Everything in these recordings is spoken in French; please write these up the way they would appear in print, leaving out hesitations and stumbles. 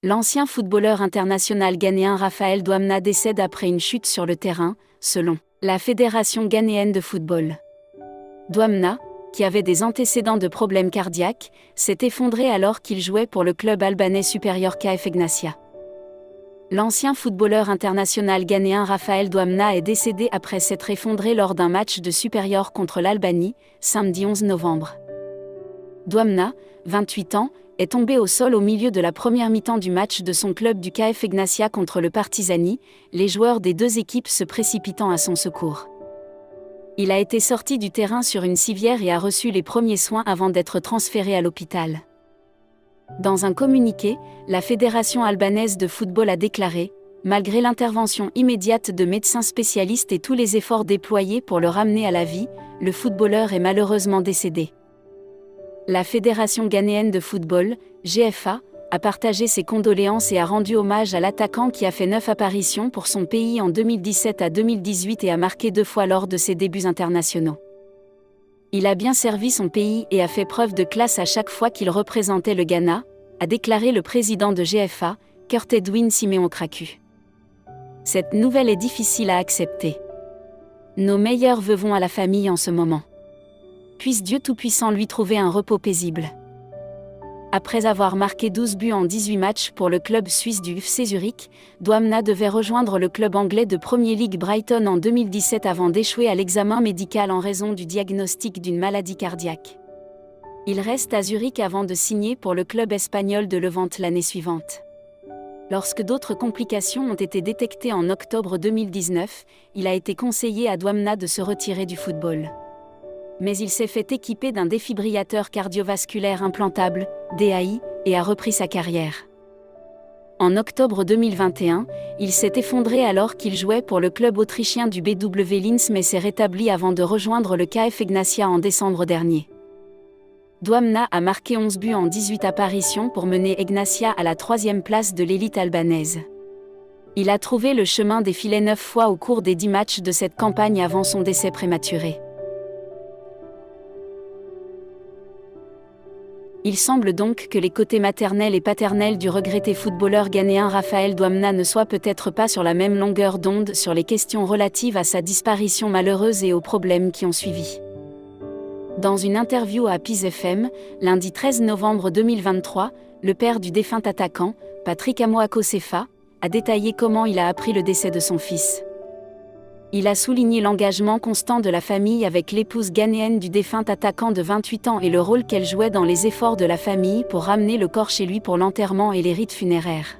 L'ancien footballeur international ghanéen Raphaël Douamna décède après une chute sur le terrain, selon la Fédération ghanéenne de football. Douamna, qui avait des antécédents de problèmes cardiaques, s'est effondré alors qu'il jouait pour le club albanais supérieur KF Egnatia. L'ancien footballeur international ghanéen Raphaël Douamna est décédé après s'être effondré lors d'un match de supérieur contre l'Albanie, samedi 11 novembre. Douamna, 28 ans, est tombé au sol au milieu de la première mi-temps du match de son club du KF Egnatia contre le Partizani, les joueurs des deux équipes se précipitant à son secours. Il a été sorti du terrain sur une civière et a reçu les premiers soins avant d'être transféré à l'hôpital. Dans un communiqué, la Fédération albanaise de football a déclaré « Malgré l'intervention immédiate de médecins spécialistes et tous les efforts déployés pour le ramener à la vie, le footballeur est malheureusement décédé ». La Fédération ghanéenne de football, GFA, a partagé ses condoléances et a rendu hommage à l'attaquant qui a fait 9 apparitions pour son pays en 2017 à 2018 et a marqué 2 fois lors de ses débuts internationaux. Il a bien servi son pays et a fait preuve de classe à chaque fois qu'il représentait le Ghana, a déclaré le président de GFA, Kurt Edwin Simeon Kraku. Cette nouvelle est difficile à accepter. Nos meilleurs vœux vont à la famille en ce moment. Puisse Dieu Tout-Puissant lui trouver un repos paisible. Après avoir marqué 12 buts en 18 matchs pour le club suisse du FC Zurich, Douamna devait rejoindre le club anglais de Premier League Brighton en 2017 avant d'échouer à l'examen médical en raison du diagnostic d'une maladie cardiaque. Il reste à Zurich avant de signer pour le club espagnol de Levante l'année suivante. Lorsque d'autres complications ont été détectées en octobre 2019, il a été conseillé à Douamna de se retirer du football. Mais il s'est fait équiper d'un défibrillateur cardiovasculaire implantable, DAI, et a repris sa carrière. En octobre 2021, il s'est effondré alors qu'il jouait pour le club autrichien du BW Linz mais s'est rétabli avant de rejoindre le KF Egnatia en décembre dernier. Douamna a marqué 11 buts en 18 apparitions pour mener Egnatia à la 3e place de l'élite albanaise. Il a trouvé le chemin des filets 9 fois au cours des 10 matchs de cette campagne avant son décès prématuré. Il semble donc que les côtés maternels et paternels du regretté footballeur ghanéen Raphaël Douamna ne soient peut-être pas sur la même longueur d'onde sur les questions relatives à sa disparition malheureuse et aux problèmes qui ont suivi. Dans une interview à Piz FM, lundi 13 novembre 2023, le père du défunt attaquant, Patrick Amoako Sefa, a détaillé comment il a appris le décès de son fils. Il a souligné l'engagement constant de la famille avec l'épouse ghanéenne du défunt attaquant de 28 ans et le rôle qu'elle jouait dans les efforts de la famille pour ramener le corps chez lui pour l'enterrement et les rites funéraires.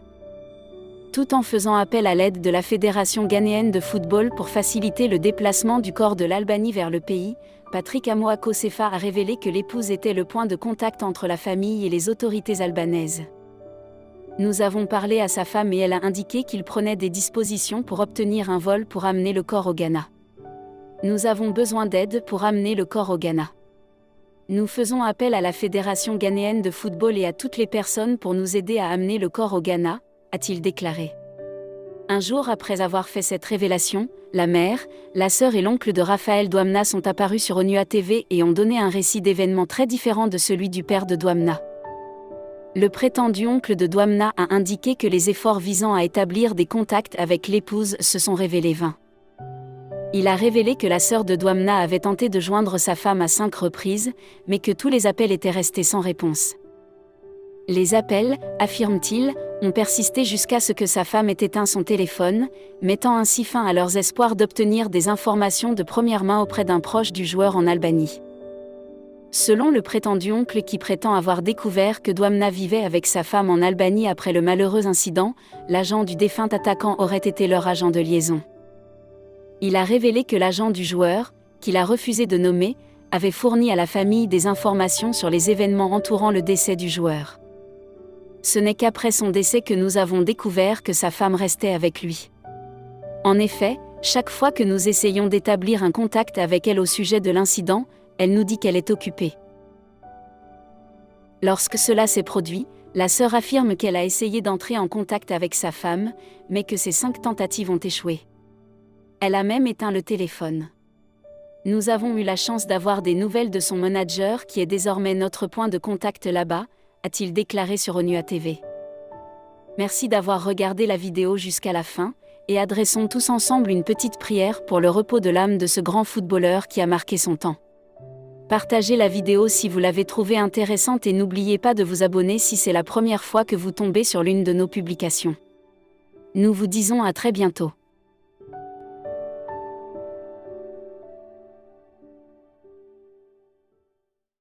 Tout en faisant appel à l'aide de la Fédération ghanéenne de football pour faciliter le déplacement du corps de l'Albanie vers le pays, Patrick Amoako Sefa a révélé que l'épouse était le point de contact entre la famille et les autorités albanaises. Nous avons parlé à sa femme et elle a indiqué qu'il prenait des dispositions pour obtenir un vol pour amener le corps au Ghana. Nous avons besoin d'aide pour amener le corps au Ghana. Nous faisons appel à la Fédération ghanéenne de football et à toutes les personnes pour nous aider à amener le corps au Ghana, a-t-il déclaré. Un jour après avoir fait cette révélation, la mère, la sœur et l'oncle de Raphaël Douamna sont apparus sur Onua TV et ont donné un récit d'événements très différent de celui du père de Douamna. Le prétendu oncle de Douamna a indiqué que les efforts visant à établir des contacts avec l'épouse se sont révélés vains. Il a révélé que la sœur de Douamna avait tenté de joindre sa femme à 5 reprises, mais que tous les appels étaient restés sans réponse. Les appels, affirme-t-il, ont persisté jusqu'à ce que sa femme ait éteint son téléphone, mettant ainsi fin à leurs espoirs d'obtenir des informations de première main auprès d'un proche du joueur en Albanie. Selon le prétendu oncle qui prétend avoir découvert que Douamna vivait avec sa femme en Albanie après le malheureux incident, l'agent du défunt attaquant aurait été leur agent de liaison. Il a révélé que l'agent du joueur, qu'il a refusé de nommer, avait fourni à la famille des informations sur les événements entourant le décès du joueur. Ce n'est qu'après son décès que nous avons découvert que sa femme restait avec lui. En effet, chaque fois que nous essayons d'établir un contact avec elle au sujet de l'incident, elle nous dit qu'elle est occupée. Lorsque cela s'est produit, la sœur affirme qu'elle a essayé d'entrer en contact avec sa femme, mais que ses 5 tentatives ont échoué. Elle a même éteint le téléphone. Nous avons eu la chance d'avoir des nouvelles de son manager qui est désormais notre point de contact là-bas, a-t-il déclaré sur Onua TV. Merci d'avoir regardé la vidéo jusqu'à la fin, et adressons tous ensemble une petite prière pour le repos de l'âme de ce grand footballeur qui a marqué son temps. Partagez la vidéo si vous l'avez trouvée intéressante et n'oubliez pas de vous abonner si c'est la première fois que vous tombez sur l'une de nos publications. Nous vous disons à très bientôt.